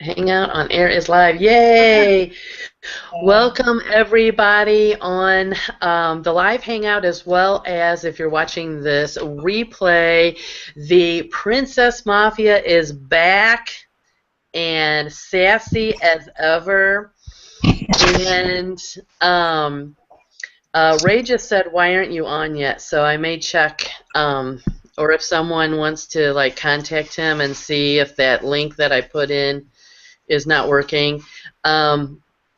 Hangout on air is live. Yay! Welcome everybody on the live hangout, as well as if you're watching this replay. The Princess Mafia is back and sassy as ever. And Ray just said, "Why aren't you on yet?" So I may check, or if someone wants to like contact him and see if that link that I put in is not working.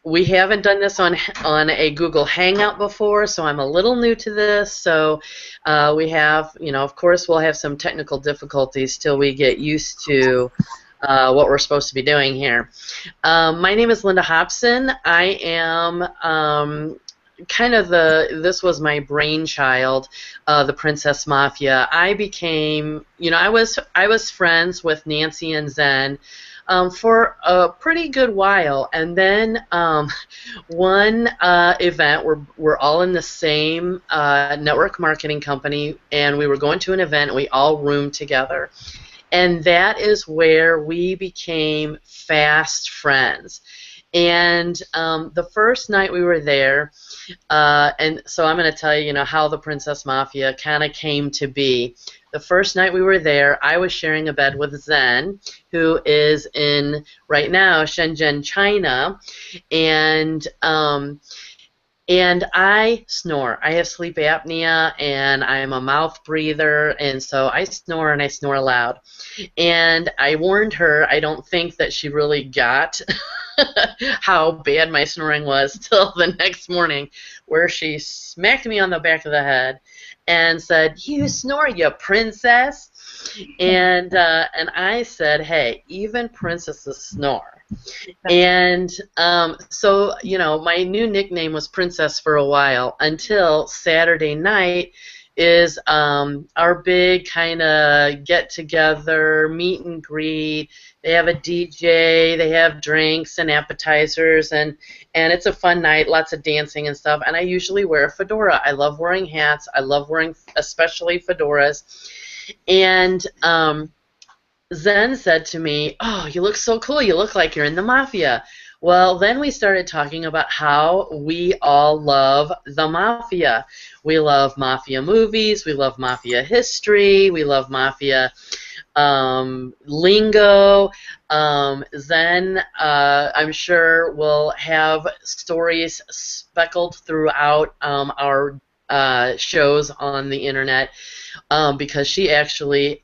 We haven't done this on a Google Hangout before, so I'm a little new to this. So we have, of course, we'll have some technical difficulties till we get used to what we're supposed to be doing here. My name is Linda Hobson. I am this was my brainchild, the Princess Mafia. I became, I was friends with Nancy and Zen for a pretty good while, and then one event, we're all in the same network marketing company, and we were going to an event, and we all roomed together, and that is where we became fast friends. And the first night we were there, and so I'm going to tell you, how the Princess Mafia kind of came to be. The first night we were there, I was sharing a bed with Zen, who is in, right now, Shenzhen, China, and I snore. I have sleep apnea, and I'm a mouth breather, and so I snore, and I snore loud. And I warned her. I don't think that she really got how bad my snoring was till the next morning, where she smacked me on the back of the head and said, "You snore, you princess." And I said, "Hey, even princesses snore." And so, my new nickname was Princess for a while, until Saturday night is our big kind of get-together, meet and greet. They have a DJ, they have drinks and appetizers, and it's a fun night, lots of dancing and stuff. And I usually wear a fedora. I love wearing hats. I love wearing especially fedoras. And Zen said to me, "Oh, you look so cool. You look like you're in the Mafia." Well, then we started talking about how we all love the Mafia. We love Mafia movies. We love Mafia history. We love Mafia lingo. Zen, I'm sure, will have stories speckled throughout our shows on the internet, because she actually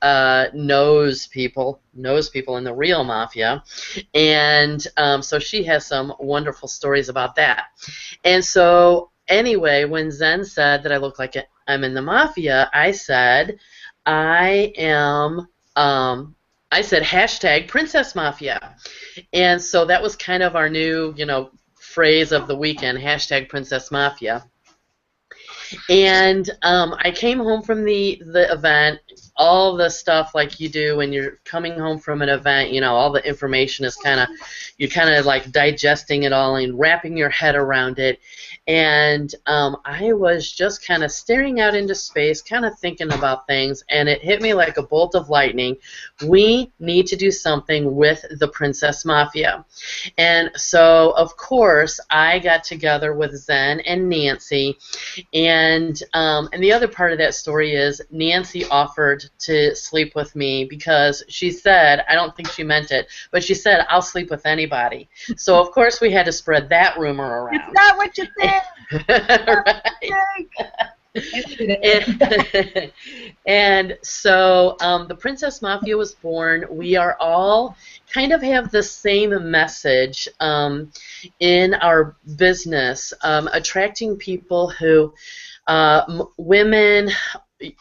knows people in the real Mafia, and so she has some wonderful stories about that. And so anyway, when Zen said that I look like I'm in the Mafia, I said I am. I said hashtag Princess Mafia, and so that was kind of our new, phrase of the weekend, hashtag Princess Mafia. And I came home from the event. All the stuff like you do when you're coming home from an event, all the information is you're kind of like digesting it all and wrapping your head around it. And I was just kind of staring out into space, kind of thinking about things, and it hit me like a bolt of lightning. We need to do something with the Princess Mafia. And so, of course, I got together with Zen and Nancy, and the other part of that story is Nancy offered to sleep with me because she said, I don't think she meant it, but she said, "I'll sleep with anybody." So, of course, we had to spread that rumor around. It's not what you think. Right. And so the Princess Mafia was born. We are all kind of have the same message in our business, attracting people who, women,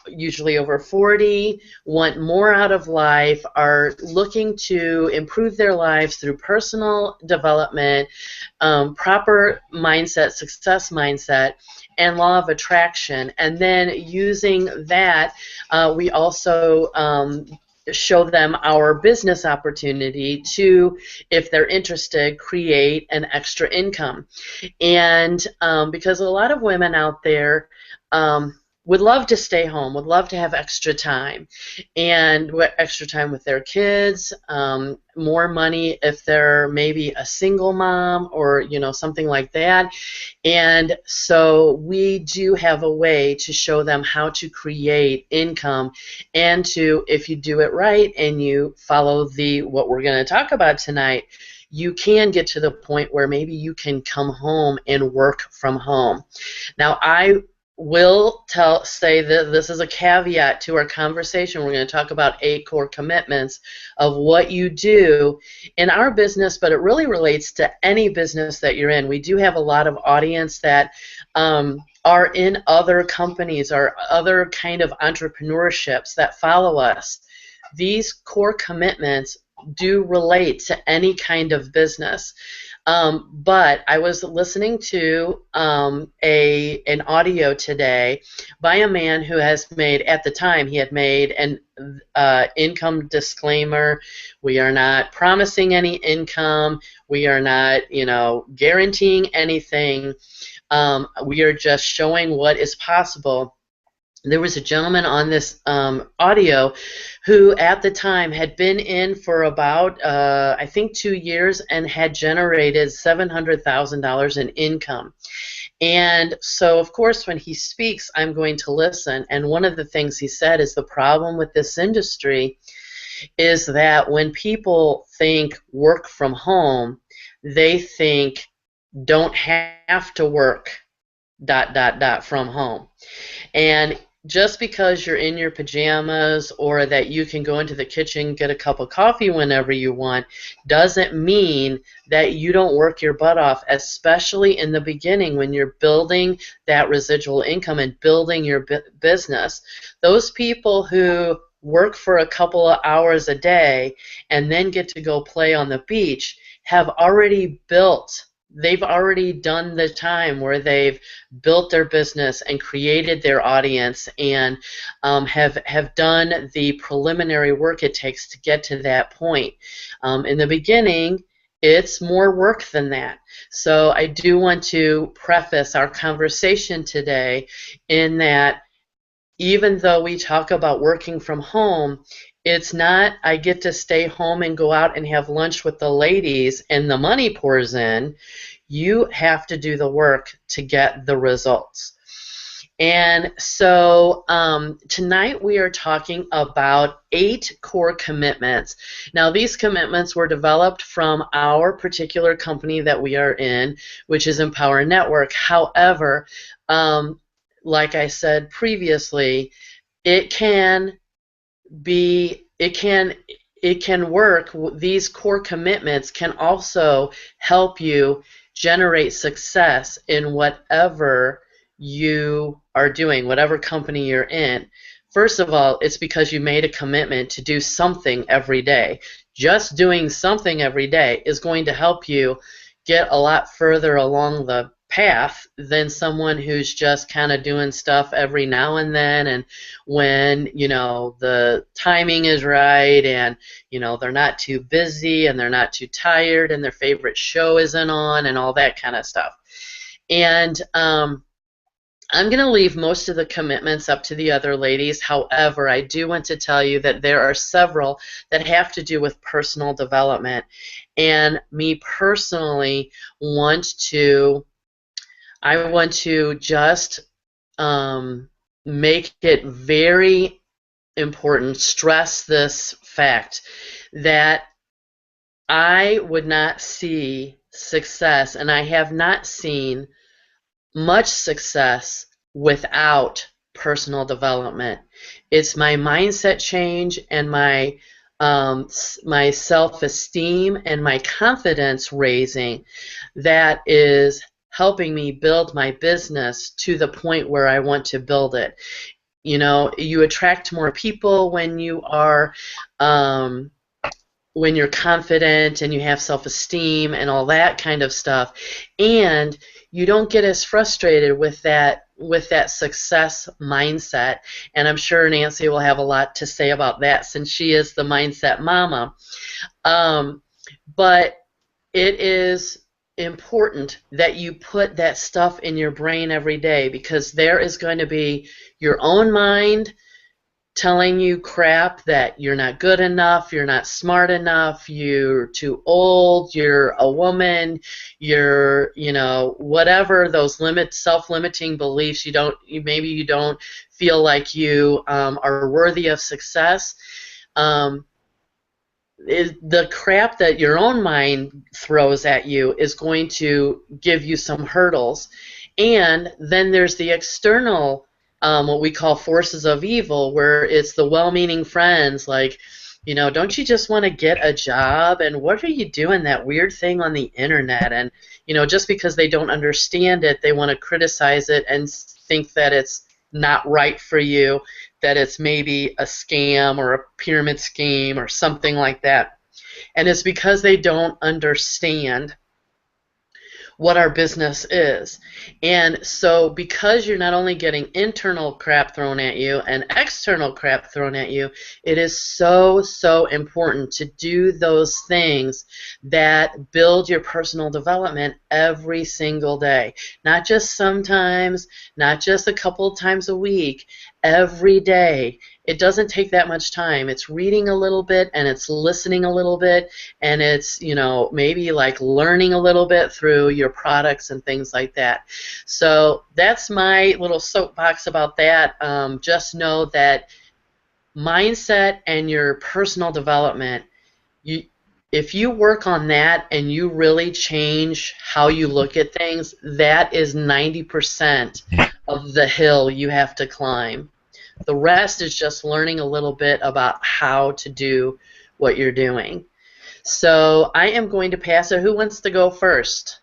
usually over 40, want more out of life, are looking to improve their lives through personal development, proper mindset, success mindset, and law of attraction. And then using that, we also show them our business opportunity to, if they're interested, create an extra income. And because a lot of women out there would love to stay home, would love to have extra time, and extra time with their kids, more money if they're maybe a single mom or something like that. And so we do have a way to show them how to create income, and to, if you do it right and you follow what we're going to talk about tonight, you can get to the point where maybe you can come home and work from home. Now, I will say that this is a caveat to our conversation. We're going to talk about 8 core commitments of what you do in our business, but it really relates to any business that you're in. We do have a lot of audience that are in other companies or other kind of entrepreneurships that follow us. These core commitments do relate to any kind of business. But I was listening to an audio today by a man who has made, at the time, he had made an income disclaimer. We are not promising any income. We are not, guaranteeing anything. We are just showing what is possible. There was a gentleman on this audio who at the time had been in for about, I think, 2 years and had generated $700,000 in income. And so, of course, when he speaks, I'm going to listen. And one of the things he said is the problem with this industry is that when people think work from home, they think don't have to work ... from home. And just because you're in your pajamas or that you can go into the kitchen, get a cup of coffee whenever you want, doesn't mean that you don't work your butt off, especially in the beginning when you're building that residual income and building your business. Those people who work for a couple of hours a day and then get to go play on the beach have already built. They've already done the time where they've built their business and created their audience and have done the preliminary work it takes to get to that point. In the beginning, it's more work than that. So I do want to preface our conversation today in that even though we talk about working from home, it's not I get to stay home and go out and have lunch with the ladies and the money pours in. You have to do the work to get the results. And so tonight we are talking about 8 core commitments. Now, these commitments were developed from our particular company that we are in, which is Empower Network. However, like I said previously, it can work. These core commitments can also help you generate success in whatever you are doing, whatever company you're in. First of all, it's because you made a commitment to do something every day. Just doing something every day is going to help you get a lot further along the path than someone who's just kind of doing stuff every now and then, and when the timing is right and they're not too busy and they're not too tired and their favorite show isn't on and all that kind of stuff. And I'm going to leave most of the commitments up to the other ladies. However, I do want to tell you that there are several that have to do with personal development, and me personally I want to just make it very important, stress this fact, that I would not see success, and I have not seen much success without personal development. It's my mindset change and my self-esteem and my confidence raising that is helping me build my business to the point where I want to build it. You attract more people when you are when you're confident and you have self-esteem and all that kind of stuff, and you don't get as frustrated with that success mindset. And I'm sure Nancy will have a lot to say about that since she is the mindset mama. But it is important that you put that stuff in your brain every day, because there is going to be your own mind telling you crap that you're not good enough, you're not smart enough, you're too old, you're a woman, you're, whatever those self-limiting beliefs, maybe you don't feel like you are worthy of success. The crap that your own mind throws at you is going to give you some hurdles. And then there's the external, what we call forces of evil, where it's the well-meaning friends like, don't you just want to get a job? And what are you doing that weird thing on the internet? And, just because they don't understand it, they want to criticize it and think that it's not right for you, that it's maybe a scam or a pyramid scheme or something like that. And it's because they don't understand what our business is. And so because you're not only getting internal crap thrown at you and external crap thrown at you, it is so, so important to do those things that build your personal development every single day. Not just sometimes, not just a couple of times a week, every day. It doesn't take that much time. It's reading a little bit, and it's listening a little bit, and it's, maybe like learning a little bit through your products and things like that. So that's my little soapbox about that. Just know that mindset and your personal development, if you work on that and you really change how you look at things, that is 90% of the hill you have to climb. The rest is just learning a little bit about how to do what you're doing. So I am going to pass it. Who wants to go first?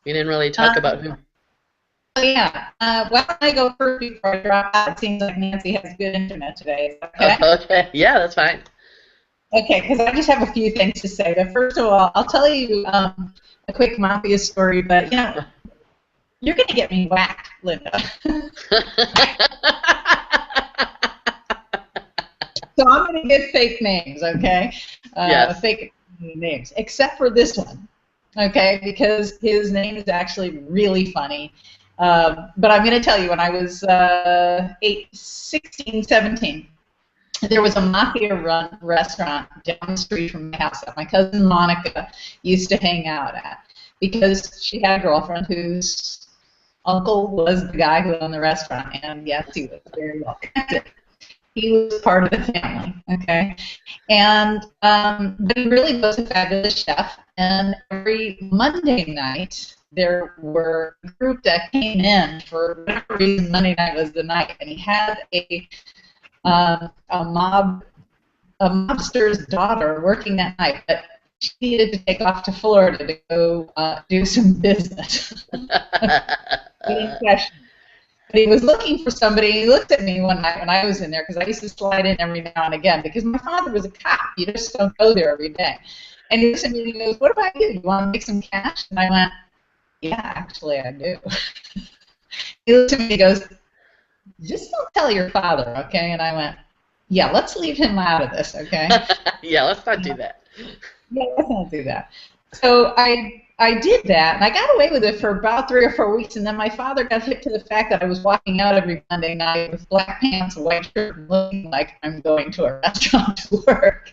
We didn't really talk about who. Oh, yeah. Why don't I go first before I drop out? It seems like Nancy has good internet today. Okay? Okay. Yeah, that's fine. Okay, because I just have a few things to say. But first of all, I'll tell you a quick mafia story, but, you're going to get me whacked, Linda. So I'm going to get fake names, okay? Yes. Fake names, except for this one, okay? Because his name is actually really funny. But I'm going to tell you, when I was 16, 17, there was a mafia-run restaurant down the street from my house that my cousin Monica used to hang out at, because she had a girlfriend whose uncle was the guy who owned the restaurant, and yes, he was very well connected. He was part of the family, okay? And but he really was a fabulous chef, and every Monday night there were a group that came in for whatever reason. Monday night was the night, and he had a mobster's daughter working that night, but she needed to take off to Florida to go do some business. But he was looking for somebody. He looked at me one night when I was in there, because I used to slide in every now and again, because my father was a cop. You just don't go there every day. And he looks at me and he goes, "What about you? You want to make some cash?" And I went, "Yeah, actually I do." He looked at me and he goes, "Just don't tell your father, okay?" And I went, "Yeah, let's leave him out of this, okay?" Yeah, let's not do that. Yeah, let's not do that. So I did that, and I got away with it for about 3 or 4 weeks, and then my father got hip to the fact that I was walking out every Monday night with black pants, a white shirt, and looking like I'm going to a restaurant to work.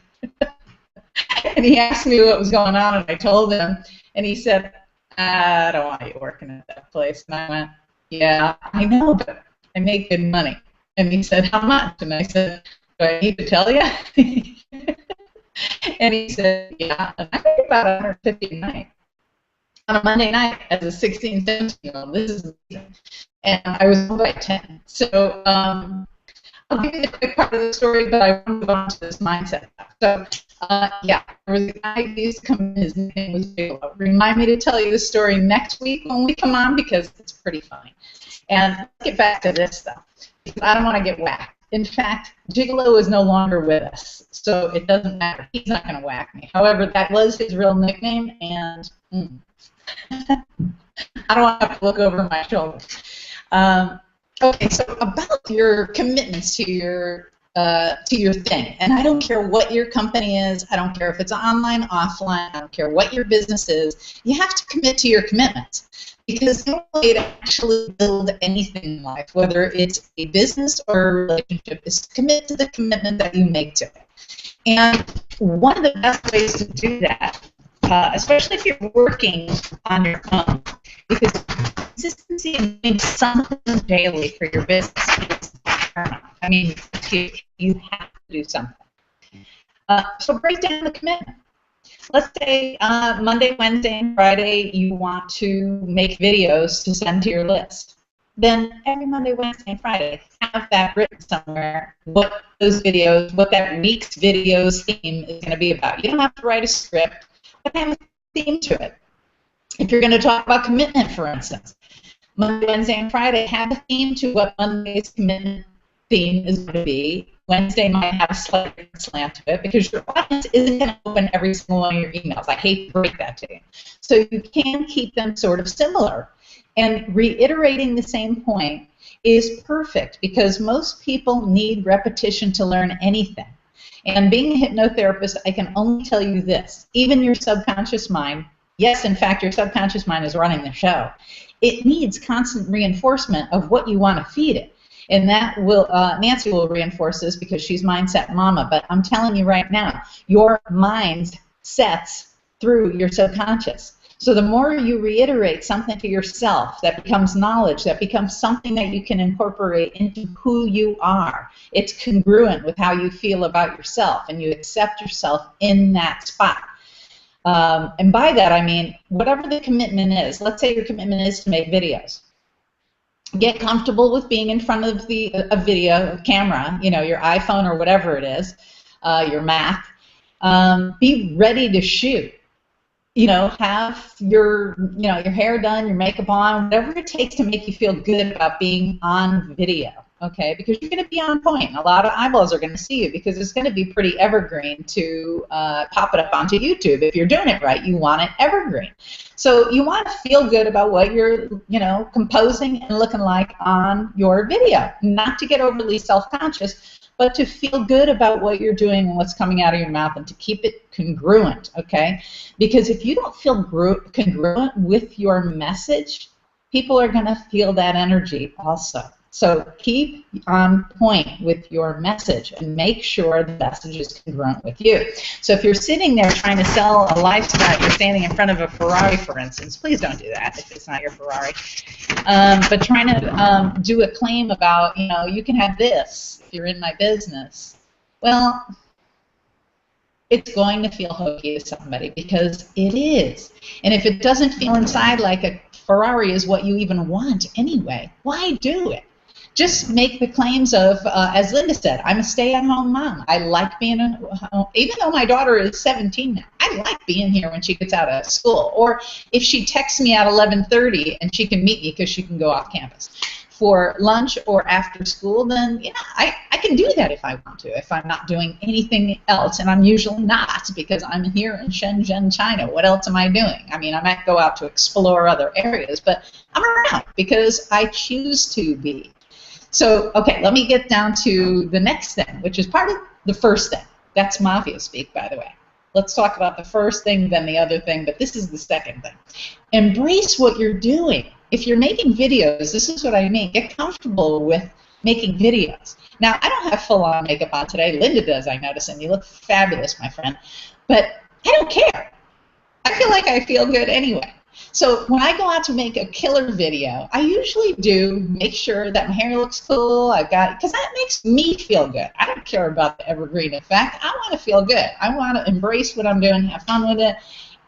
And he asked me what was going on, and I told him, and he said, "I don't want you working at that place." And I went, "Yeah, I know, but I make good money." And he said, "How much?" And I said, "Do I need to tell you?" And he said, "Yeah." And I made about $150 a night on a Monday night as a 16, 17-year-old. This is amazing. And I was home by 10. So I'll give you the quick part of the story, but I want to move on to this mindset. So, yeah, there was a guy who used to come in, his name was Bigelow. Remind me to tell you the story next week when we come on, because it's pretty funny. And let's get back to this stuff, because I don't want to get whacked. In fact, Gigolo is no longer with us, so it doesn't matter. He's not going to whack me. However, that was his real nickname, and I don't want to have to look over my shoulder. Okay, so about your commitments to your to your thing. And I don't care what your company is. I don't care if it's online, offline. I don't care what your business is. You have to commit to your commitments. Because the only way to actually build anything in life, whether it's a business or a relationship, is to commit to the commitment that you make to it. And one of the best ways to do that, especially if you're working on your own, because consistency and doing something daily for your business is paramount. I mean, you have to do something. So break down the commitment. Let's say Monday, Wednesday, and Friday you want to make videos to send to your list. Then every Monday, Wednesday, and Friday, have that written somewhere, what those videos, what that week's videos theme is going to be about. You don't have to write a script, but have a theme to it. If you're going to talk about commitment, for instance, Monday, Wednesday, and Friday, have a theme to what Monday's commitment theme is going to be. Wednesday might have a slight slant to it because your audience isn't going to open every single one of your emails. I hate to break that to you. So you can keep them sort of similar. And reiterating the same point is perfect because most people need repetition to learn anything. And being a hypnotherapist, I can only tell you this. Even your subconscious mind, yes, in fact, your subconscious mind is running the show. It needs constant reinforcement of what you want to feed it. And that will, Nancy will reinforce this because she's mindset mama, but I'm telling you right now, your mind sets through your subconscious. So the more you reiterate something to yourself that becomes knowledge, that becomes something that you can incorporate into who you are, it's congruent with how you feel about yourself, and you accept yourself in that spot. And by that I mean, whatever the commitment is, let's say your commitment is to make videos. Get comfortable with being in front of a video camera, you know, your iPhone or whatever it is, your Mac. Be ready to shoot. You know, have your hair done, your makeup on, whatever it takes to make you feel good about being on video, okay? Because you're going to be on point. A lot of eyeballs are going to see you because it's going to be pretty evergreen to pop it up onto YouTube. If you're doing it right, you want it evergreen. So you want to feel good about what you're, composing and looking like on your video. Not to get overly self-conscious, but to feel good about what you're doing and what's coming out of your mouth and to keep it congruent, okay? Because if you don't feel congruent with your message, people are going to feel that energy also. So keep on point with your message and make sure the message is congruent with you. So if you're sitting there trying to sell a lifestyle, you're standing in front of a Ferrari, for instance, please don't do that if it's not your Ferrari. But trying to do a claim about, you can have this if you're in my business. Well, it's going to feel hokey to somebody because it is. And if it doesn't feel inside like a Ferrari is what you even want anyway, why do it? Just make the claims of, as Linda said, I'm a stay-at-home mom. I like being at home. Even though my daughter is 17 now, I like being here when she gets out of school. Or if she texts me at 11:30 and she can meet me because she can go off campus for lunch or after school, then I can do that if I want to, if I'm not doing anything else. And I'm usually not because I'm here in Shenzhen, China. What else am I doing? I mean, I might go out to explore other areas, but I'm around because I choose to be. So, okay, let me get down to the next thing, which is part of the first thing. That's Mafia speak, by the way. Let's talk about the first thing, then the other thing, but this is the second thing. Embrace what you're doing. If you're making videos, this is what I mean. Get comfortable with making videos. Now, I don't have full-on makeup on today. Linda does, I notice, and you look fabulous, my friend. But I don't care. I feel like I feel good anyway. So when I go out to make a killer video, I usually do make sure that my hair looks cool. Because that makes me feel good. I don't care about the evergreen effect. I want to feel good. I want to embrace what I'm doing, have fun with it.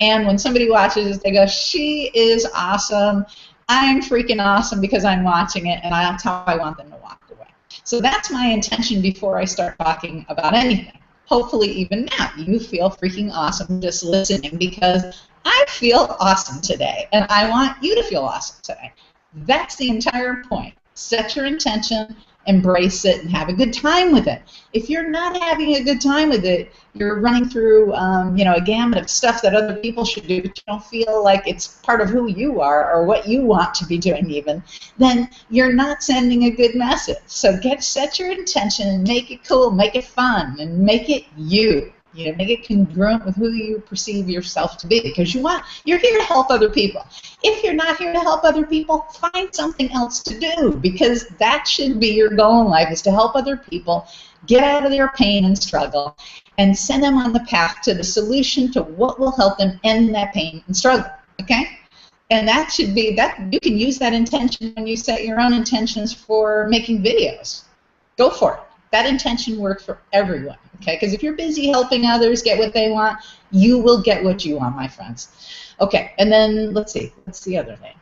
And when somebody watches, they go, she is awesome. I'm freaking awesome because I'm watching it, and that's how I want them to walk away. So that's my intention before I start talking about anything. Hopefully even now you feel freaking awesome just listening because I feel awesome today, and I want you to feel awesome today. That's the entire point. Set your intention, embrace it, and have a good time with it. If you're not having a good time with it, you're running through a gamut of stuff that other people should do, but you don't feel like it's part of who you are or what you want to be doing even, then you're not sending a good message. So set your intention and make it cool, make it fun, and make it you. Make it congruent with who you perceive yourself to be, because you're here to help other people. If you're not here to help other people, find something else to do, because that should be your goal in life, is to help other people get out of their pain and struggle and send them on the path to the solution to what will help them end that pain and struggle, okay? And that should be, you can use that intention when you set your own intentions for making videos. Go for it. That intention works for everyone, okay? Because if you're busy helping others get what they want, you will get what you want, my friends. Okay, and then let's see. What's the other thing?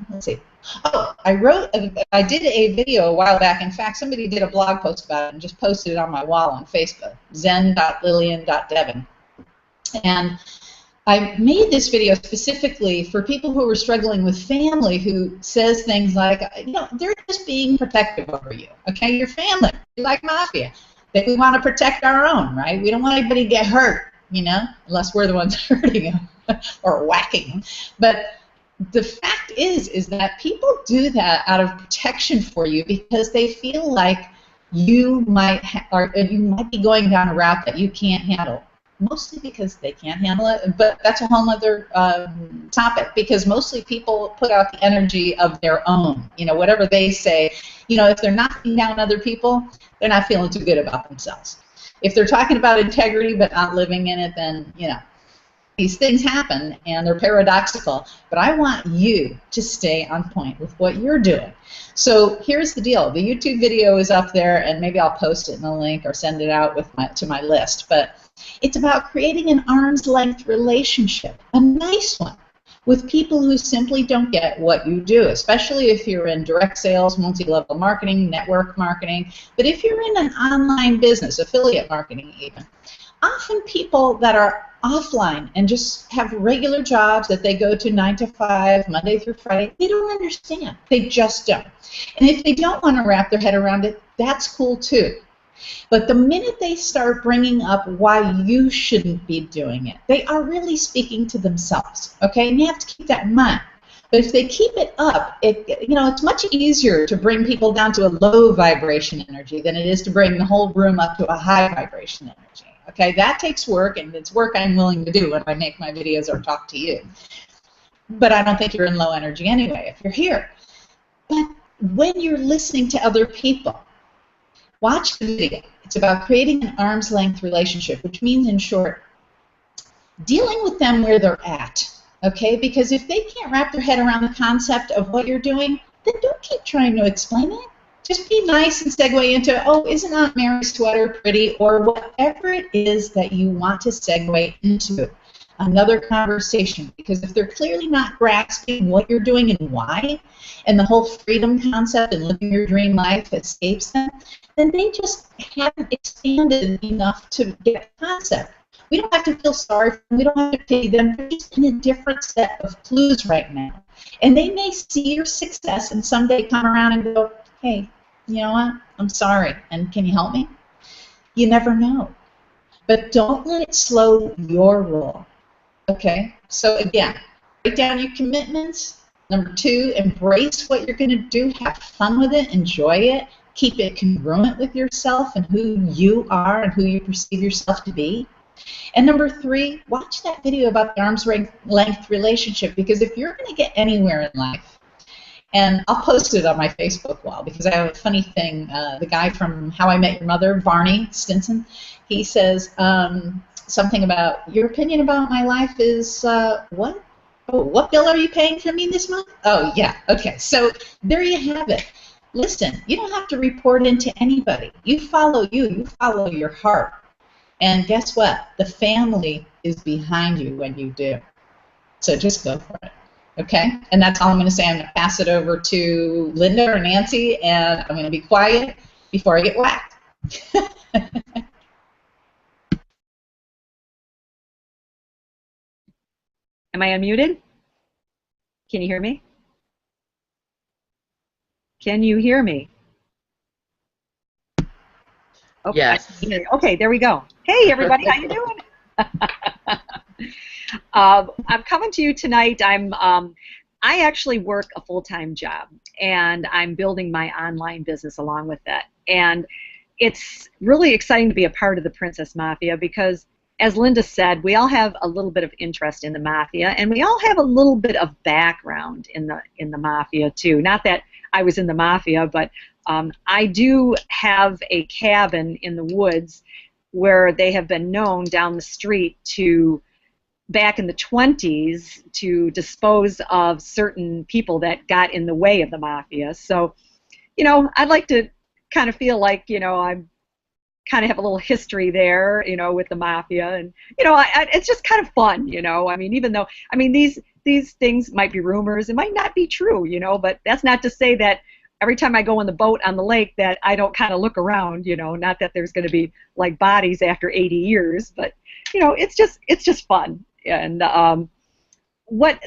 Let's see. Oh, I did a video a while back. In fact, somebody did a blog post about it and just posted it on my wall on Facebook, zen.lillian.devon. And I made this video specifically for people who are struggling with family who says things like, they're just being protective over you, okay? Your family, you're like mafia. That we want to protect our own, right? We don't want anybody to get hurt, unless we're the ones hurting them or whacking them. But the fact is that people do that out of protection for you because they feel like you might be going down a route that you can't handle. Mostly because they can't handle it, but that's a whole other topic, because mostly people put out the energy of their own. Whatever they say, if they're knocking down other people, they're not feeling too good about themselves. If they're talking about integrity but not living in it, then, these things happen and they're paradoxical, but I want you to stay on point with what you're doing. So here's the deal. The YouTube video is up there, and maybe I'll post it in a link or send it out to my list, but it's about creating an arm's length relationship, a nice one, with people who simply don't get what you do, especially if you're in direct sales, multi-level marketing, network marketing. But if you're in an online business, affiliate marketing even, often people that are offline and just have regular jobs that they go to 9 to 5, Monday through Friday, they don't understand. They just don't. And if they don't want to wrap their head around it, that's cool too. But the minute they start bringing up why you shouldn't be doing it, they are really speaking to themselves, okay? And you have to keep that in mind. But if they keep it up, it's much easier to bring people down to a low vibration energy than it is to bring the whole room up to a high vibration energy, okay? That takes work, and it's work I'm willing to do when I make my videos or talk to you. But I don't think you're in low energy anyway if you're here. But when you're listening to other people, watch the video. It's about creating an arm's length relationship, which means, in short, dealing with them where they're at, okay? Because if they can't wrap their head around the concept of what you're doing, then don't keep trying to explain it. Just be nice and segue into, oh, isn't Aunt Mary's sweater pretty, or whatever it is that you want to segue into. Another conversation, because if they're clearly not grasping what you're doing and why, and the whole freedom concept and living your dream life escapes them, then they just haven't expanded enough to get the concept. We don't have to feel sorry for them. We don't have to pity them. They're just in a different set of clues right now. And they may see your success and someday come around and go, hey, you know what? I'm sorry. And can you help me? You never know. But don't let it slow your roll. Okay? So again, break down your commitments. Number 2, embrace what you're going to do. Have fun with it. Enjoy it. Keep it congruent with yourself and who you are and who you perceive yourself to be. And number 3, watch that video about the arm's length relationship, because if you're going to get anywhere in life, and I'll post it on my Facebook wall because I have a funny thing. The guy from How I Met Your Mother, Barney Stinson, he says something about, your opinion about my life is what? Oh, what bill are you paying for me this month? Oh, yeah, okay. So there you have it. Listen, you don't have to report into anybody. You follow your heart. And guess what? The family is behind you when you do. So just go for it. Okay? And that's all I'm going to say. I'm going to pass it over to Linda or Nancy, and I'm going to be quiet before I get whacked. Am I unmuted? Can you hear me? Can you hear me? Oh, Yes. okay, there we go. Hey, everybody, how you doing? I'm coming to you tonight. I actually work a full-time job, and I'm building my online business along with that. And it's really exciting to be a part of the Princess Mafia because, as Linda said, we all have a little bit of interest in the mafia, and we all have a little bit of background in the mafia too. Not that I was in the mafia, but I do have a cabin in the woods where they have been known down the street to, back in the 20s, to dispose of certain people that got in the way of the mafia. So, I'd like to kind of feel like, I'm kind of have a little history there, with the mafia, and it's just kind of fun, I mean, even though, I mean, these things might be rumors, it might not be true, but that's not to say that every time I go on the boat on the lake that I don't kind of look around, not that there's going to be like bodies after 80 years, but it's just fun. And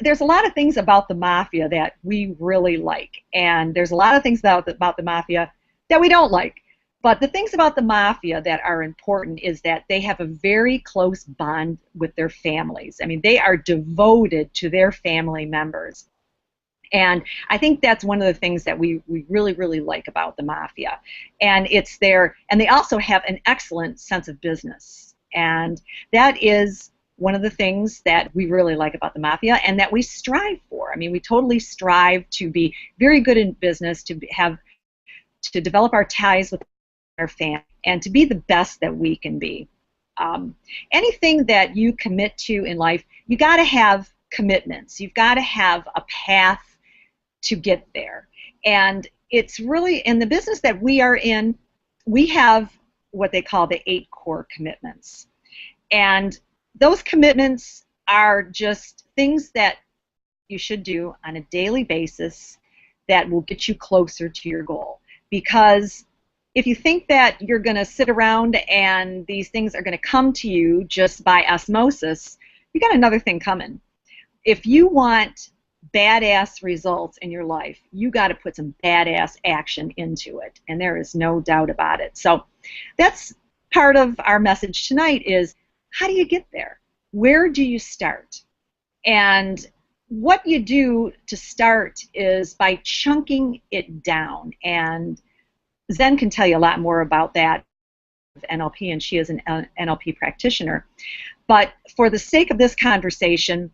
there's a lot of things about the mafia that we really like, and there's a lot of things about the mafia that we don't like. But the things about the mafia that are important is that they have a very close bond with their families. I mean, they are devoted to their family members. And I think that's one of the things that we really, really like about the mafia. And and they also have an excellent sense of business. And that is one of the things that we really like about the mafia and that we strive for. I mean, we totally strive to be very good in business, to develop our ties with our family, and to be the best that we can be. Anything that you commit to in life, you got to have commitments. You've got to have a path to get there. And it's really, in the business that we are in, we have what they call the 8 core commitments. And those commitments are just things that you should do on a daily basis that will get you closer to your goal. Because if you think that you're going to sit around and these things are going to come to you just by osmosis, you got another thing coming. If you want badass results in your life, you got to put some badass action into it, and there is no doubt about it. So that's part of our message tonight is, how do you get there? Where do you start? And what you do to start is by chunking it down, and Zen can tell you a lot more about that with NLP, and she is an NLP practitioner. But for the sake of this conversation,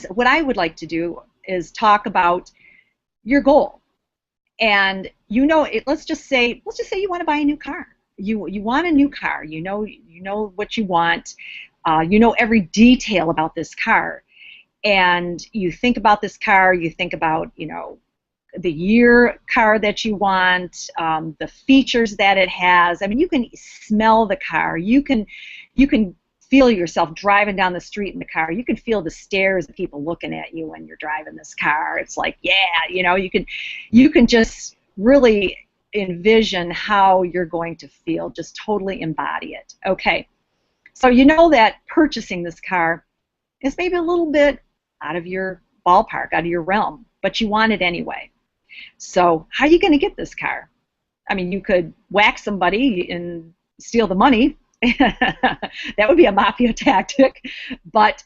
what I would like to do is talk about your goal. And let's just say you want to buy a new car. You want a new car. You know what you want. You know every detail about this car. And you think about this car, you think about, the year car that you want, the features that it has. I mean, you can smell the car. You can feel yourself driving down the street in the car. You can feel the stares of people looking at you when you're driving this car. It's like, yeah, you can just really envision how you're going to feel, just totally embody it. Okay, so you know that purchasing this car is maybe a little bit out of your ballpark, out of your realm, but you want it anyway. So how are you going to get this car? I mean, you could whack somebody and steal the money. That would be a mafia tactic. But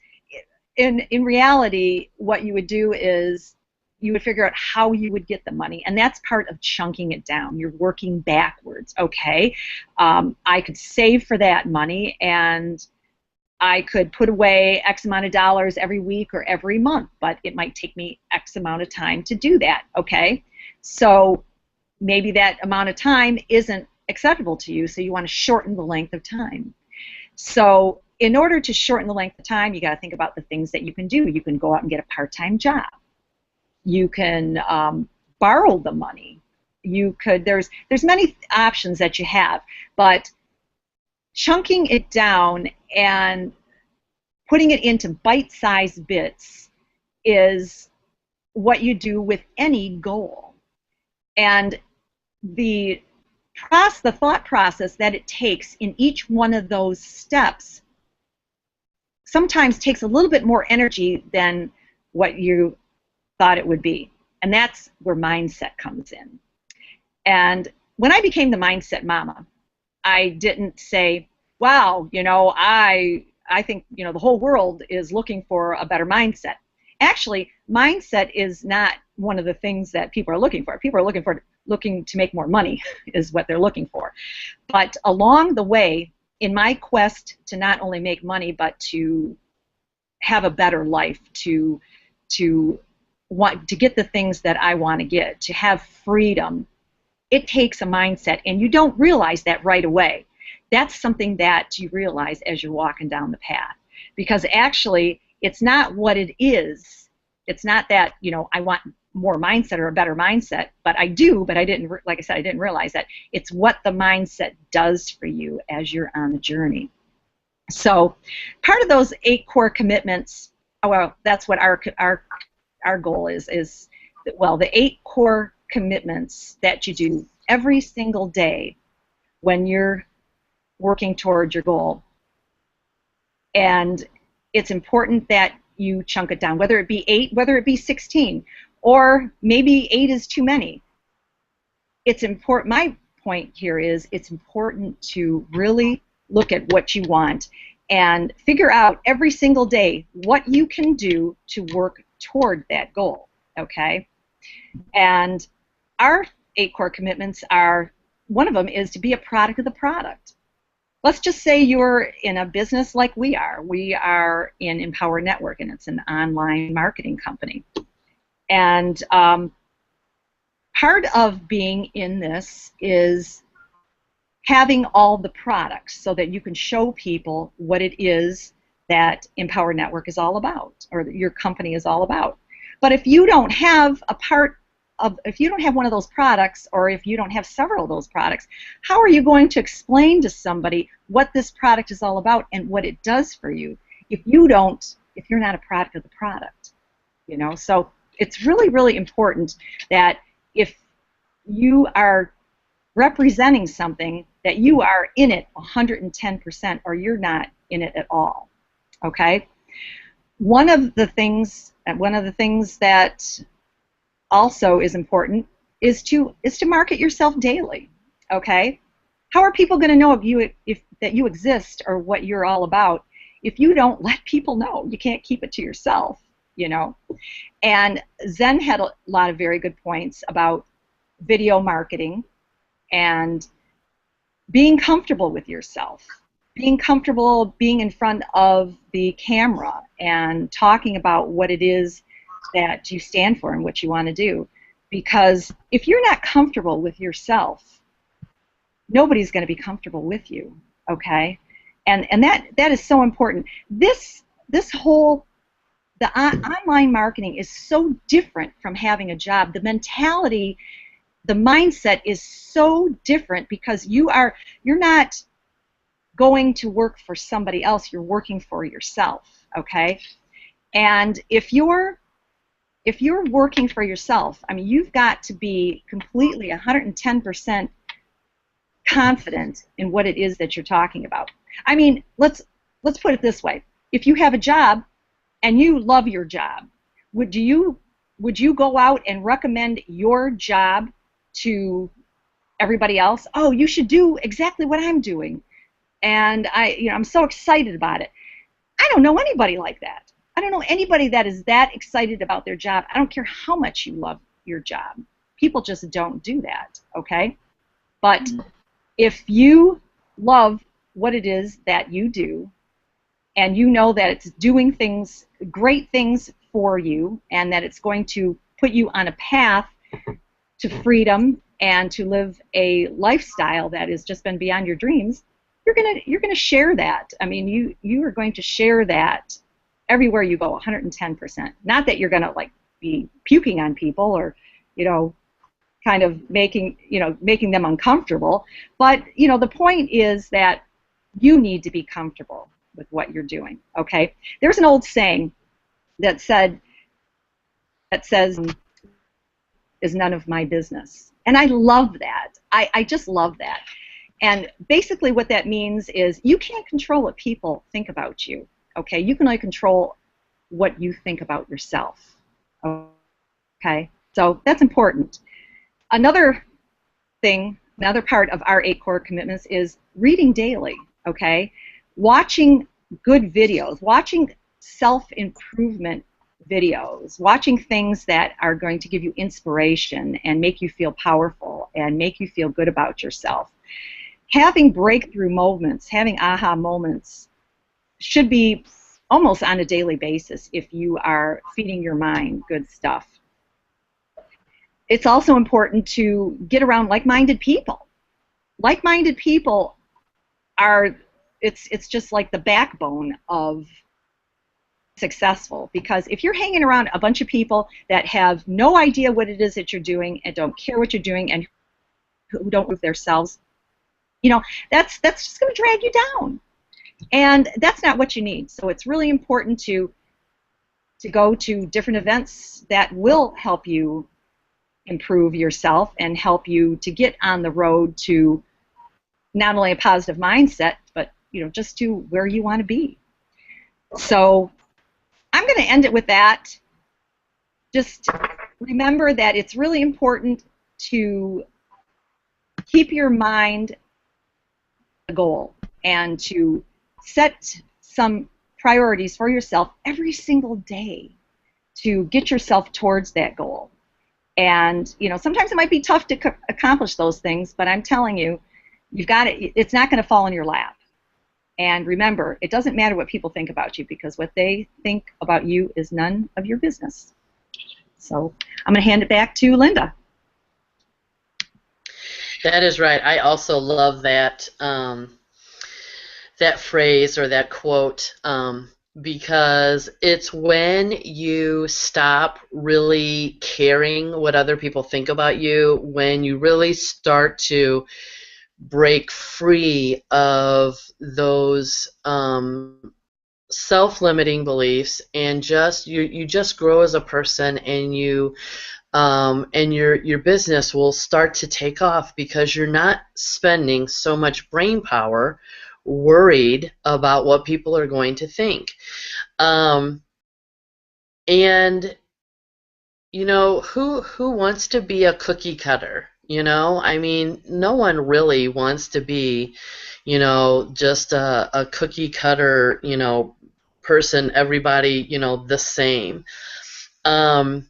in reality, what you would do is you would figure out how you would get the money, and that's part of chunking it down. You're working backwards. Okay, I could save for that money, and I could put away X amount of dollars every week or every month, but it might take me X amount of time to do that. Okay, so maybe that amount of time isn't acceptable to you, so you want to shorten the length of time. So in order to shorten the length of time, you got to think about the things that you can do. You can go out and get a part-time job. You can borrow the money. There's many options that you have, but chunking it down and putting it into bite-sized bits is what you do with any goal. And the thought process that it takes in each one of those steps sometimes takes a little bit more energy than what you thought it would be. And that's where mindset comes in. And when I became the mindset mama, I didn't say, wow, I think, the whole world is looking for a better mindset. Actually, mindset is not one of the things that people are looking for. People are looking to make more money is what they're looking for. But along the way, in my quest to not only make money but to have a better life, to want to get the things that I want to get, to have freedom, it takes a mindset, and you don't realize that right away. That's something that you realize as you're walking down the path, because actually it's not what it is. It's not that, I want more mindset or a better mindset, but I do, but I didn't, like I said, I didn't realize that. It's what the mindset does for you as you're on the journey. So part of those 8 core commitments, well, that's what our goal is, well, the 8 core commitments that you do every single day when you're working towards your goal. And it's important that you chunk it down, whether it be 8, whether it be 16, or maybe 8 is too many. It's important. My point here is it's important to really look at what you want and figure out every single day what you can do to work toward that goal, okay? And our 8 core commitments are, one of them is to be a product of the product. Let's just say you're in a business like we are. We are in Empower Network, and it's an online marketing company. And part of being in this is having all the products so that you can show people what it is that Empower Network is all about, or that your company is all about. But if you don't have if you don't have one of those products, or if you don't have several of those products, how are you going to explain to somebody what this product is all about and what it does for you if you're not a product of the product? So it's really, really important that if you are representing something, that you are in it 110%, or you're not in it at all. Okay? One of the things that also is important is to market yourself daily. Okay? How are people going to know that you exist or what you're all about if you don't let people know? You can't keep it to yourself, And Zen had a lot of very good points about video marketing and being comfortable with yourself, being comfortable being in front of the camera and talking about what it is that you stand for and what you want to do. Because if you're not comfortable with yourself, nobody's going to be comfortable with you, okay? And that is so important. The online marketing is so different from having a job. The mentality, the mindset is so different, because you're not going to work for somebody else, you're working for yourself, okay? And if you're working for yourself, I mean, you've got to be completely 110% confident in what it is that you're talking about. I mean, let's put it this way. If you have a job and you love your job, would you go out and recommend your job to everybody else? Oh, you should do exactly what I'm doing, and I'm so excited about it. I don't know anybody like that. I don't know anybody that is that excited about their job. I don't care how much you love your job. People just don't do that, okay? But if you love what it is that you do, and you know that it's doing things, great things for you, and that it's going to put you on a path to freedom and to live a lifestyle that has just been beyond your dreams, you're gonna share that. I mean, you are going to share that everywhere you go, 110%. Not that you're gonna like be puking on people or, kind of making them uncomfortable, but the point is that you need to be comfortable with what you're doing. Okay? There's an old saying that says is none of my business, and I love that. I just love that. And basically what that means is you can't control what people think about you. Okay? You can only control what you think about yourself. Okay? So that's important. Another thing another part of our 8 core commitments is reading daily, okay? Watching good videos, watching self-improvement videos, watching things that are going to give you inspiration and make you feel powerful and make you feel good about yourself. Having breakthrough moments, having aha moments should be almost on a daily basis if you are feeding your mind good stuff. It's also important to get around like-minded people. Like-minded people are, it's just like the backbone of successful, because if you're hanging around a bunch of people that have no idea what it is that you're doing and don't care what you're doing and who don't prove themselves, you know, that's just going to drag you down. And that's not what you need. So it's really important to go to different events that will help you improve yourself and help you to get on the road to not only a positive mindset, but just to where you want to be. So I'm going to end it with that. Just remember that it's really important to keep your mind a goal and to set some priorities for yourself every single day to get yourself towards that goal. And sometimes it might be tough to accomplish those things, but I'm telling you, you've got it. It's not going to fall in your lap. And remember, it doesn't matter what people think about you, because what they think about you is none of your business. So I'm going to hand it back to Linda. That is right. I also love that that phrase or that quote, because it's when you stop really caring what other people think about you, when you really start to break free of those self-limiting beliefs, and just you just grow as a person, and your business will start to take off because you're not spending so much brain power worried about what people are going to think. And who wants to be a cookie cutter? I mean, no one really wants to be, just a cookie cutter, person, everybody, the same. And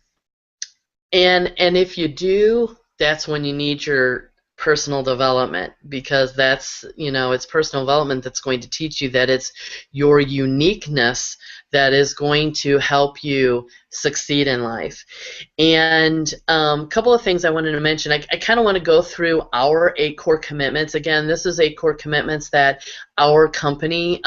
if you do, that's when you need your personal development, because that's, it's personal development that's going to teach you that it's your uniqueness that is going to help you succeed in life. And a couple of things I wanted to mention. I kind of want to go through our 8 core commitments. Again, this is 8 core commitments that our company,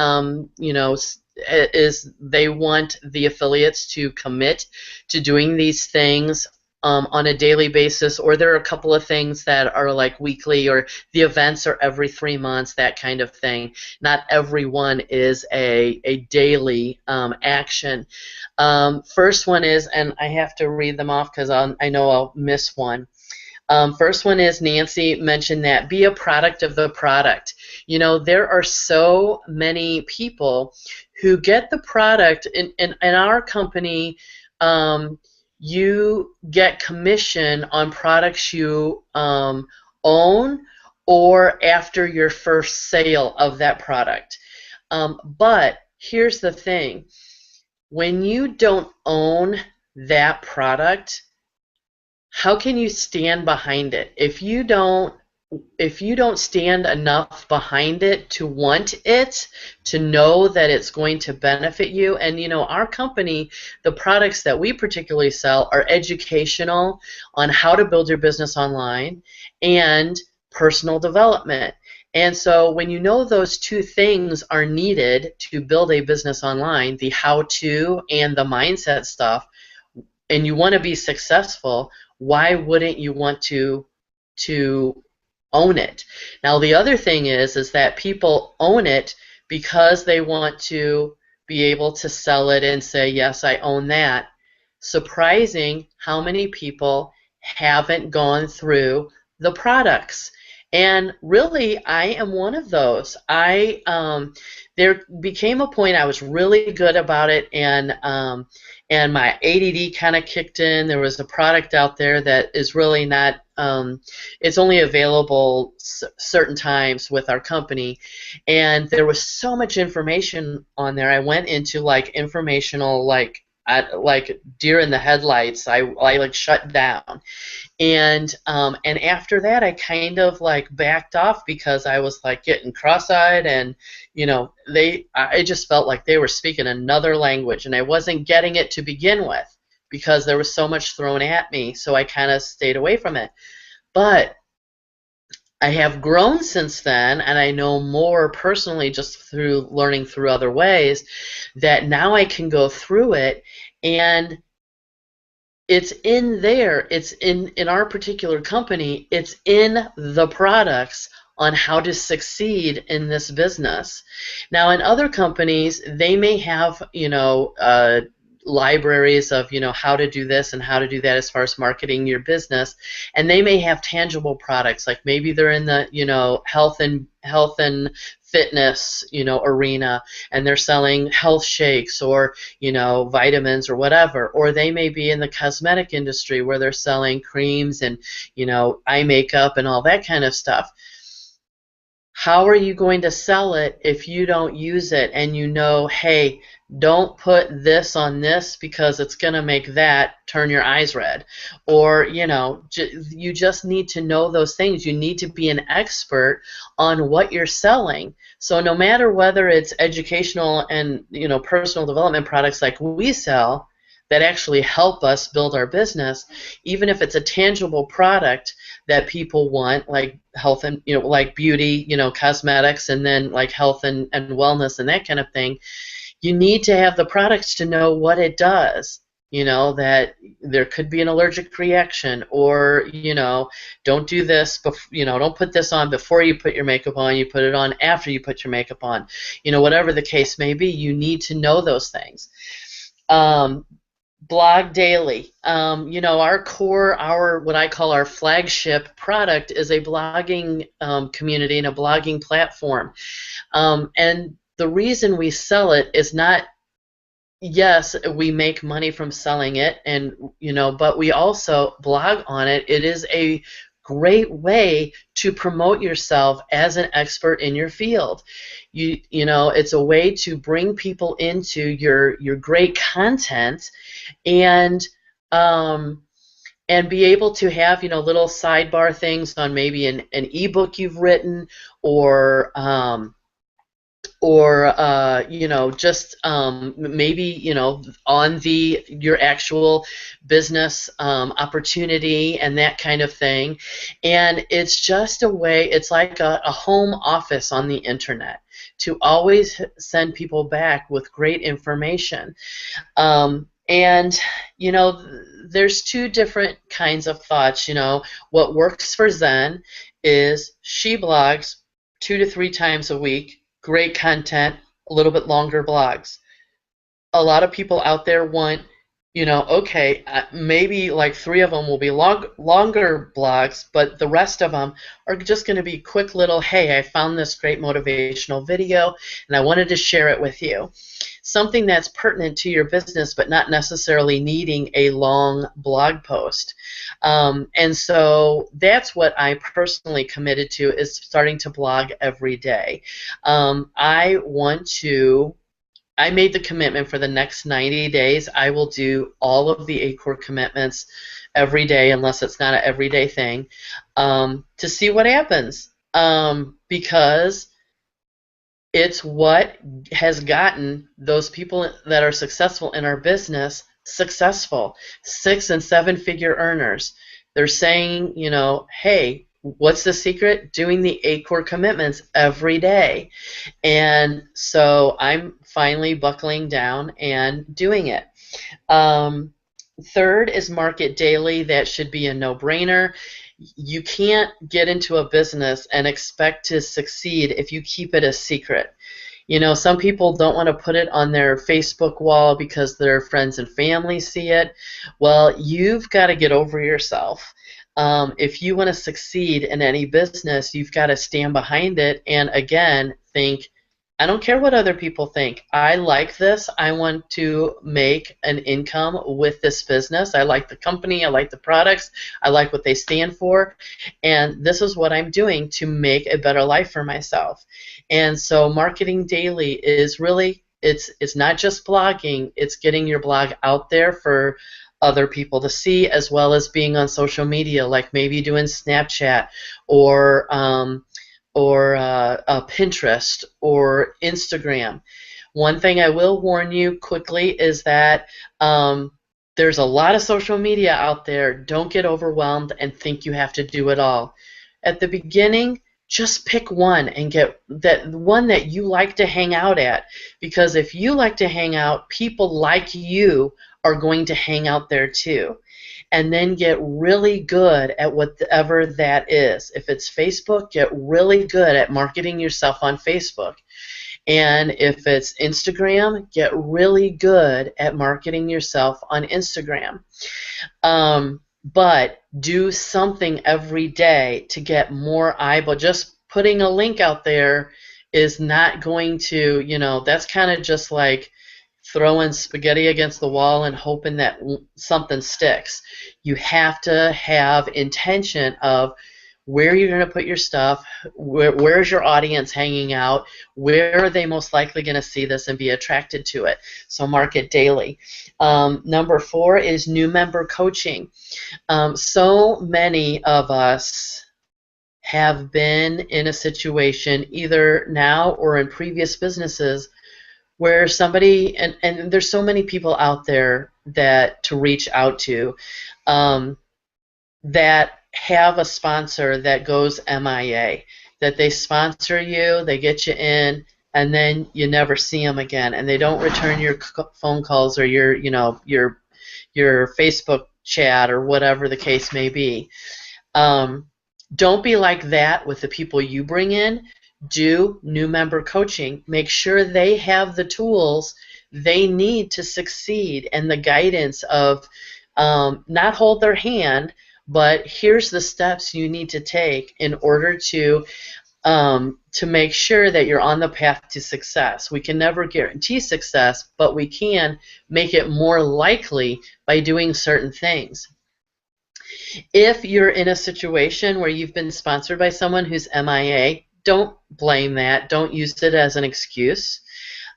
is they want the affiliates to commit to doing these things on a daily basis, or there are a couple of things that are like weekly, or the events are every 3 months, that kind of thing. Not every one is a daily action. First one is, and I have to read them off because I know I'll miss one. First one is, Nancy mentioned that, be a product of the product. There are so many people who get the product in our company. You get commission on products you own, or after your first sale of that product. But here's the thing. When you don't own that product, how can you stand behind it? If you don't stand enough behind it to want it, to know that it's going to benefit you, and our company, the products that we particularly sell are educational on how to build your business online and personal development. And so when you know those two things are needed to build a business online, the how-to and the mindset stuff, and you want to be successful, why wouldn't you want to own it? Now, the other thing is that people own it because they want to be able to sell it and say, yes, I own that. Surprising how many people haven't gone through the products. And really, I am one of those. There became a point I was really good about it, and my ADD kind of kicked in. There was a product out there that is really not. It's only available certain times with our company, and there was so much information on there. I went into like informational like deer in the headlights. I like shut down. And after that, I kind of like backed off because I was like getting cross-eyed, and I just felt like they were speaking another language, and I wasn't getting it to begin with because there was so much thrown at me. So I kind of stayed away from it. But I have grown since then, and I know more personally just through learning through other ways that now I can go through it, and it's in there. It's in our particular company. It's in the products on how to succeed in this business. Now, in other companies, they may have, libraries of, how to do this and how to do that as far as marketing your business, and they may have tangible products, like maybe they're in the, health and fitness, arena, and they're selling health shakes or, vitamins or whatever, or they may be in the cosmetic industry where they're selling creams and, eye makeup and all that kind of stuff. How are you going to sell it if you don't use it and hey, don't put this on this because it's going to make that turn your eyes red? Or, you just need to know those things. You need to be an expert on what you're selling. So no matter whether it's educational and, personal development products like we sell that actually help us build our business, even if it's a tangible product that people want, like health and, like beauty, cosmetics, and then like health and wellness and that kind of thing, you need to have the products to know what it does. That there could be an allergic reaction, or, don't do this, don't put this on before you put your makeup on, you put it on after you put your makeup on. Whatever the case may be, you need to know those things. Blog daily. Our what I call our flagship product is a blogging community and a blogging platform. And the reason we sell it is not, yes, we make money from selling it, and but we also blog on it. It is a great way to promote yourself as an expert in your field. It's a way to bring people into your great content, and be able to have little sidebar things on maybe an ebook you've written, or just maybe on your actual business opportunity and that kind of thing. And it's just a way, it's like a home office on the internet to always send people back with great information. And there's two different kinds of thoughts. What works for Zen is she blogs 2 to 3 times a week, great content, a little bit longer blogs. A lot of people out there want, okay, maybe like 3 of them will be longer blogs, but the rest of them are just going to be quick little, hey, I found this great motivational video and I wanted to share it with you. Something that's pertinent to your business, but not necessarily needing a long blog post. And so that's what I personally committed to, is starting to blog every day. I made the commitment for the next 90 days. I will do all of the 8 core commitments every day, unless it's not an everyday thing, to see what happens. Because it's what has gotten those people that are successful in our business successful, 6- and 7-figure earners. They're saying, hey, what's the secret? Doing the 8 core commitments every day. And so I'm finally buckling down and doing it. Third is market daily. That should be a no-brainer. You can't get into a business and expect to succeed if you keep it a secret. Some people don't want to put it on their Facebook wall because their friends and family see it. Well, you've got to get over yourself. If you want to succeed in any business, you've got to stand behind it and, again, think, I don't care what other people think. I like this. I want to make an income with this business. I like the company. I like the products. I like what they stand for. And this is what I'm doing to make a better life for myself. And so marketing daily is really, it's not just blogging. It's getting your blog out there for other people to see, as well as being on social media, like maybe doing Snapchat or Pinterest or Instagram. One thing I will warn you quickly is that there's a lot of social media out there. Don't get overwhelmed and think you have to do it all. At the beginning, just pick one and get that one that you like to hang out at. Because if you like to hang out, people like you are going to hang out there too. And then get really good at whatever that is. If it's Facebook, get really good at marketing yourself on Facebook. And if it's Instagram, get really good at marketing yourself on Instagram. But do something every day to get more eyeball. Just putting a link out there is not going to, that's kind of just like throwing spaghetti against the wall and hoping that something sticks. You have to have intention of where you're going to put your stuff, where's your audience hanging out, where are they most likely going to see this and be attracted to it. So market daily. Number 4 is new member coaching. So many of us have been in a situation either now or in previous businesses where somebody, and there's so many people out there that to reach out to, that have a sponsor that goes MIA, that they sponsor you, they get you in, and then you never see them again, and they don't return your phone calls or your Facebook chat or whatever the case may be. Don't be like that with the people you bring in. Do new member coaching. Make sure they have the tools they need to succeed and the guidance of not hold their hand, but here's the steps you need to take in order to make sure that you're on the path to success. We can never guarantee success, but we can make it more likely by doing certain things. If you're in a situation where you've been sponsored by someone who's MIA, don't blame that. Don't use it as an excuse.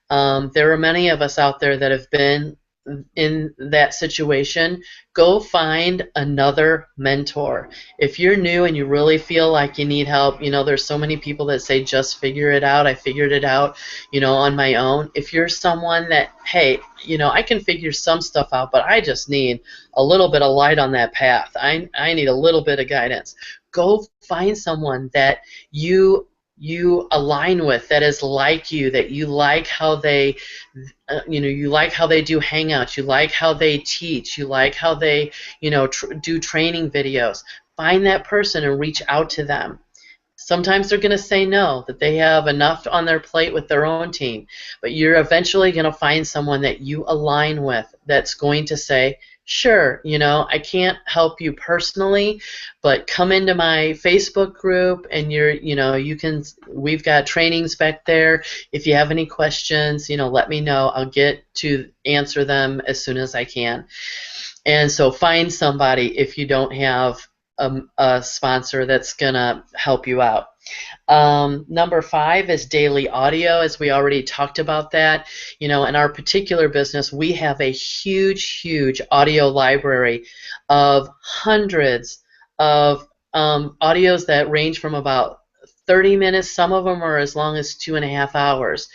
There are many of us out there that have been in that situation. Go find another mentor. If you're new and you really feel like you need help, there's so many people that say, just figure it out. I figured it out, on my own. If you're someone that, hey, I can figure some stuff out, but I just need a little bit of light on that path. I need a little bit of guidance. Go find someone that you align with, that is like you, that you like how they you like how they do hangouts, you like how they teach, you like how they do training videos. Find that person and reach out to them. Sometimes they're going to say no, that they have enough on their plate with their own team, but you're eventually going to find someone that you align with that's going to say, sure, I can't help you personally, but come into my Facebook group and we've got trainings back there. If you have any questions, let me know. I'll get to answer them as soon as I can. And so find somebody if you don't have a sponsor that's going to help you out. Number 5 is daily audio, as we already talked about that. In our particular business, we have a huge audio library of hundreds of audios that range from about 30 minutes. Some of them are as long as 2.5 hours.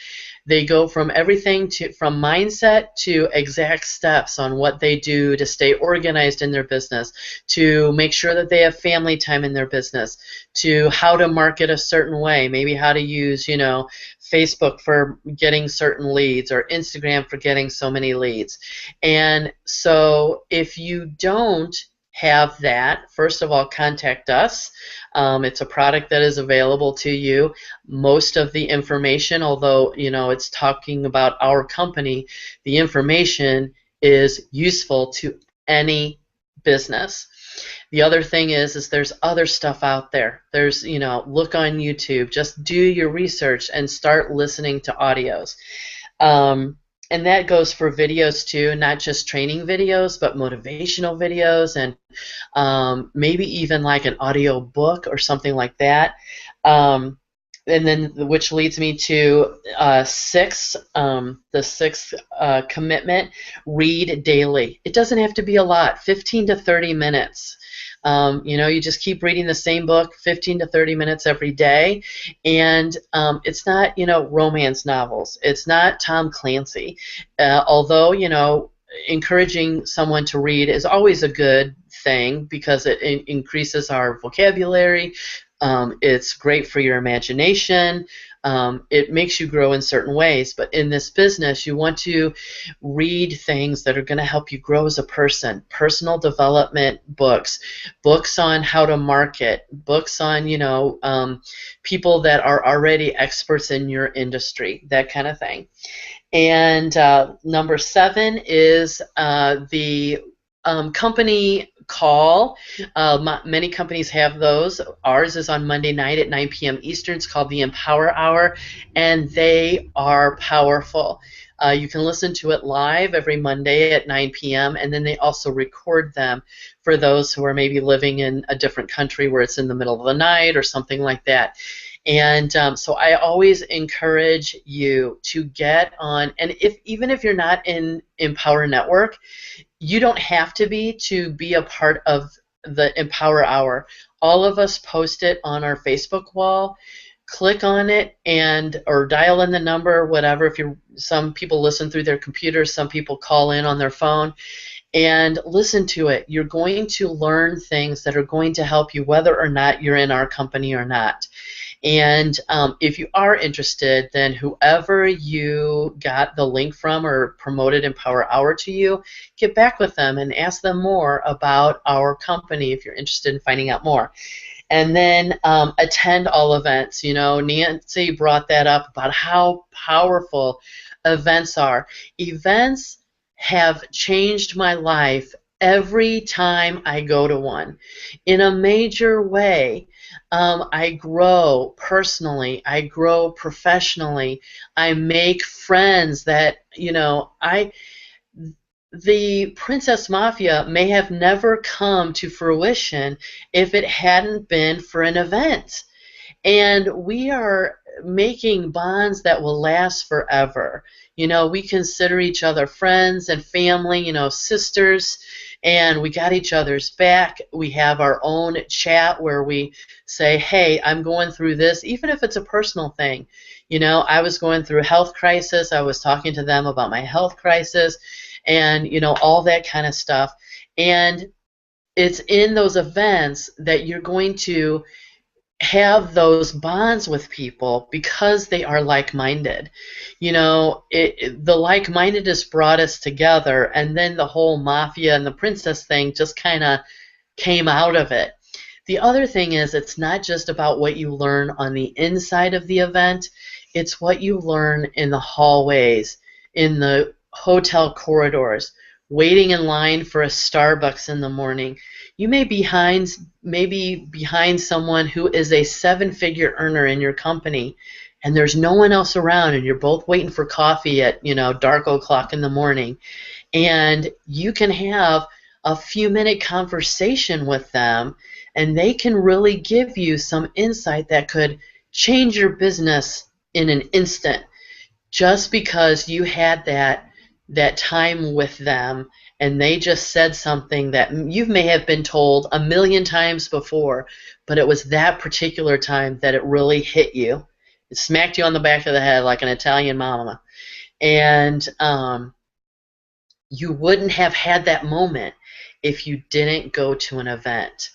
They go from everything from mindset to exact steps on what they do to stay organized in their business, to make sure that they have family time in their business, to how to market a certain way, maybe how to use, Facebook for getting certain leads or Instagram for getting so many leads. And so if you don't have that, first of all, contact us. It's a product that is available to you. Most of the information, although it's talking about our company, the information is useful to any business. The other thing is there's other stuff out there. There's, look on YouTube. Just do your research and start listening to audios. And that goes for videos too, not just training videos, but motivational videos, and maybe even like an audio book or something like that. And then, which leads me to the sixth commitment: read daily. It doesn't have to be a lot, 15 to 30 minutes. You just keep reading the same book 15 to 30 minutes every day. And it's not, romance novels. It's not Tom Clancy. Although, encouraging someone to read is always a good thing because it increases our vocabulary. It's great for your imagination. It makes you grow in certain ways. But in this business, you want to read things that are going to help you grow as a person. Personal development books, books on how to market, books on, people that are already experts in your industry, that kind of thing. And number 7 is the company call. Many companies have those. Ours is on Monday night at 9 p.m. Eastern. It's called the Empower Hour, and they are powerful. You can listen to it live every Monday at 9 p.m., and then they also record them for those who are maybe living in a different country where it's in the middle of the night or something like that. And so I always encourage you to get on, and even if you're not in Empower Network, you don't have to be a part of the Empower Hour. All of us post it on our Facebook wall. Click on it or dial in the number, whatever. Some people listen through their computers, some people call in on their phone, and listen to it. You're going to learn things that are going to help you whether or not you're in our company or not. And if you are interested, then whoever you got the link from or promoted Empower Hour to you, get back with them and ask them more about our company if you're interested in finding out more. And then attend all events. Nancy brought that up about how powerful events are. Events have changed my life every time I go to one in a major way. I grow personally, I grow professionally, I make friends that, the Princess Mafia may have never come to fruition if it hadn't been for an event. And we are making bonds that will last forever. We consider each other friends and family, sisters, and we got each other's back. We have our own chat where we say, hey, I'm going through this, even if it's a personal thing. I was going through a health crisis. I was talking to them about my health crisis and, all that kind of stuff. And it's in those events that you're going to have those bonds with people because they are like-minded. The like-mindedness brought us together, and then the whole mafia and the princess thing just kind of came out of it. The other thing is, it's not just about what you learn on the inside of the event, it's what you learn in the hallways, in the hotel corridors, waiting in line for a Starbucks in the morning. You may be behind someone who is a 7-figure earner in your company, and there's no one else around, and you're both waiting for coffee at dark o'clock in the morning, and you can have a few-minute conversation with them, and they can really give you some insight that could change your business in an instant, just because you had that time with them, and they just said something that you may have been told a million times before, but it was that particular time that it really hit you. It smacked you on the back of the head like an Italian mama. And you wouldn't have had that moment if you didn't go to an event.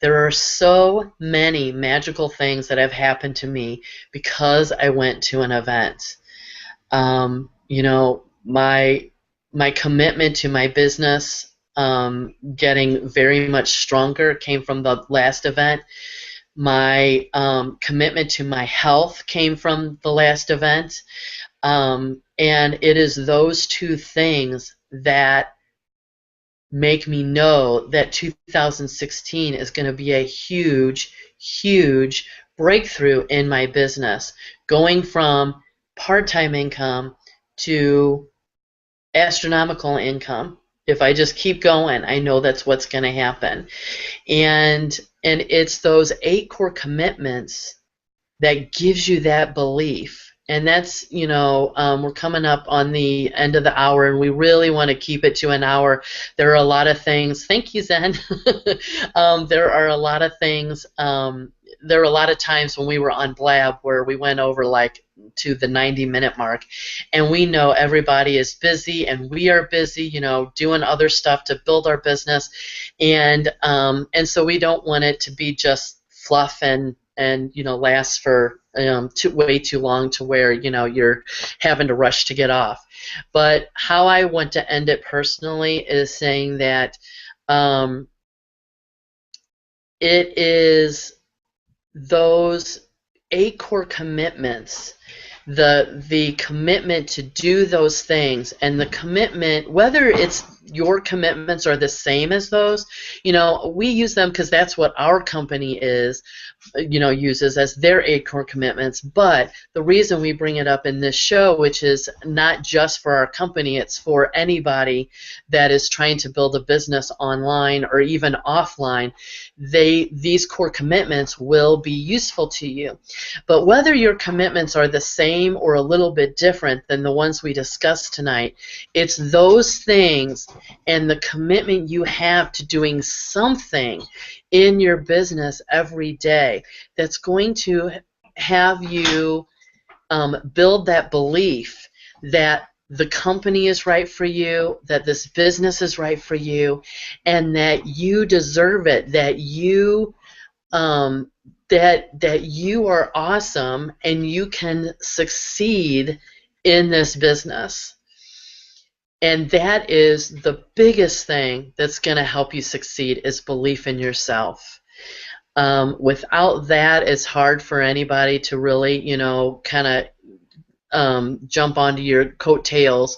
There are so many magical things that have happened to me because I went to an event. My commitment to my business getting very much stronger came from the last event. My commitment to my health came from the last event. And it is those two things that make me know that 2016 is going to be a huge, huge breakthrough in my business, going from part-time income to astronomical income. If I just keep going, I know that's what's going to happen. And it's those 8 core commitments that gives you that belief. And that's, we're coming up on the end of the hour, and we really want to keep it to an hour. There are a lot of things. Thank you, Zen. There are a lot of things. There are a lot of times when we were on Blab where we went over like to the 90-minute mark, and we know everybody is busy, and we are busy, doing other stuff to build our business, and so we don't want it to be just fluff and last for way too long to where you're having to rush to get off. But how I want to end it personally is saying that it is those 8 core commitments, the commitment to do those things, and the commitment, whether it's your commitments are the same as those, we use them because that's what our company is, uses as their 8 core commitments. But the reason we bring it up in this show, which is not just for our company, it's for anybody that is trying to build a business online or even offline, these core commitments will be useful to you. But whether your commitments are the same or a little bit different than the ones we discussed tonight, it's those things and the commitment you have to doing something in your business every day that's going to have you build that belief that the company is right for you, that this business is right for you, and that you deserve it, that you that you are awesome and you can succeed in this business. And that is the biggest thing that's going to help you succeed, is belief in yourself. Without that, it's hard for anybody to really, kind of jump onto your coattails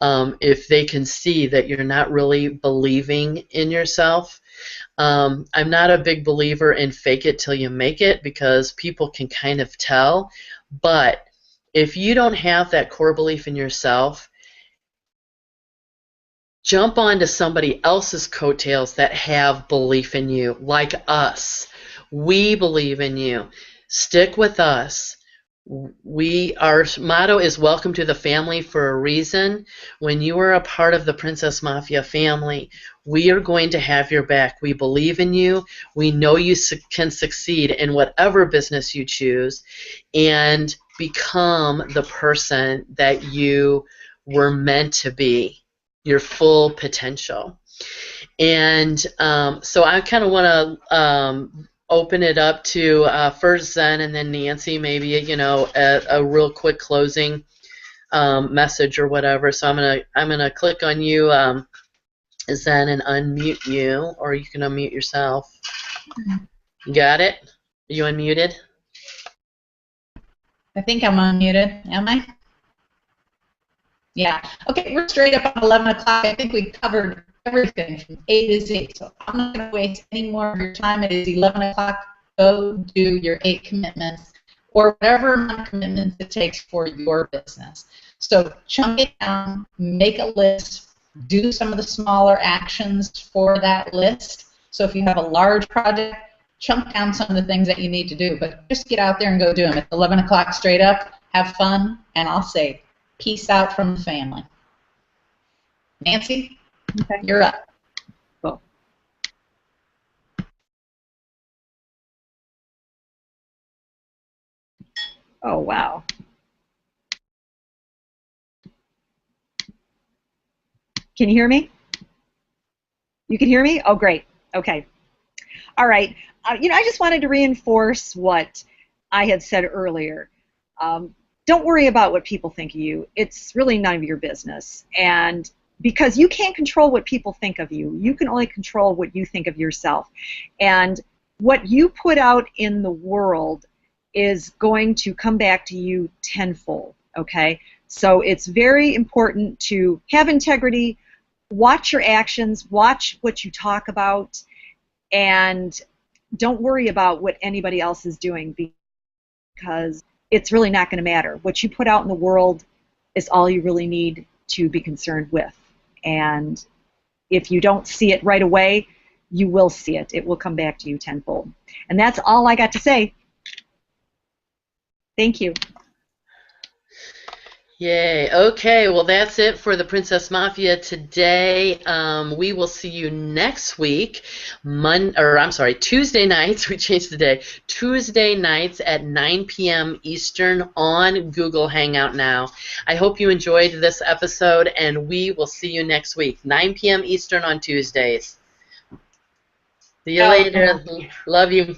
if they can see that you're not really believing in yourself. I'm not a big believer in fake it till you make it, because people can kind of tell. But if you don't have that core belief in yourself, jump onto somebody else's coattails that have belief in you, like us. We believe in you. Stick with us. Our motto is welcome to the family for a reason. When you are a part of the Princess Mafia family, we are going to have your back. We believe in you. We know you can succeed in whatever business you choose and become the person that you were meant to be, your full potential. And so I kind of want to open it up to first Zen and then Nancy, maybe a real quick closing message or whatever. So I'm gonna click on you, Zen, and unmute you, or you can unmute yourself. Got it? Are you unmuted? I think I'm unmuted. Am I? Yeah. Okay, we're straight up on 11 o'clock. I think we covered everything from A to Z. So I'm not going to waste any more of your time. It is 11 o'clock. Go do your 8 commitments or whatever amount of commitments it takes for your business. So chunk it down, make a list, do some of the smaller actions for that list. So if you have a large project, chunk down some of the things that you need to do, but just get out there and go do them. It's 11 o'clock straight up. Have fun, and I'll say peace out from the family. Nancy, Okay. you're up. Cool. Oh, wow. Can you hear me? You can hear me? Oh, great. Okay. All right. I just wanted to reinforce what I had said earlier. Don't worry about what people think of you. It's really none of your business. And because you can't control what people think of you, you can only control what you think of yourself. And what you put out in the world is going to come back to you tenfold, okay? So it's very important to have integrity watch your actions, watch what you talk about, and don't worry about what anybody else is doing, because it's really not going to matter. What you put out in the world is all you really need to be concerned with. And if you don't see it right away, you will see it. It will come back to you tenfold. And that's all I got to say. Thank you. Yay. Okay, well, that's it for the Princess Mafia today. We will see you next week, Tuesday nights. We changed the day. Tuesday nights at 9 p.m. Eastern on Google Hangout now. I hope you enjoyed this episode, and we will see you next week, 9 p.m. Eastern on Tuesdays. See you later. Love you.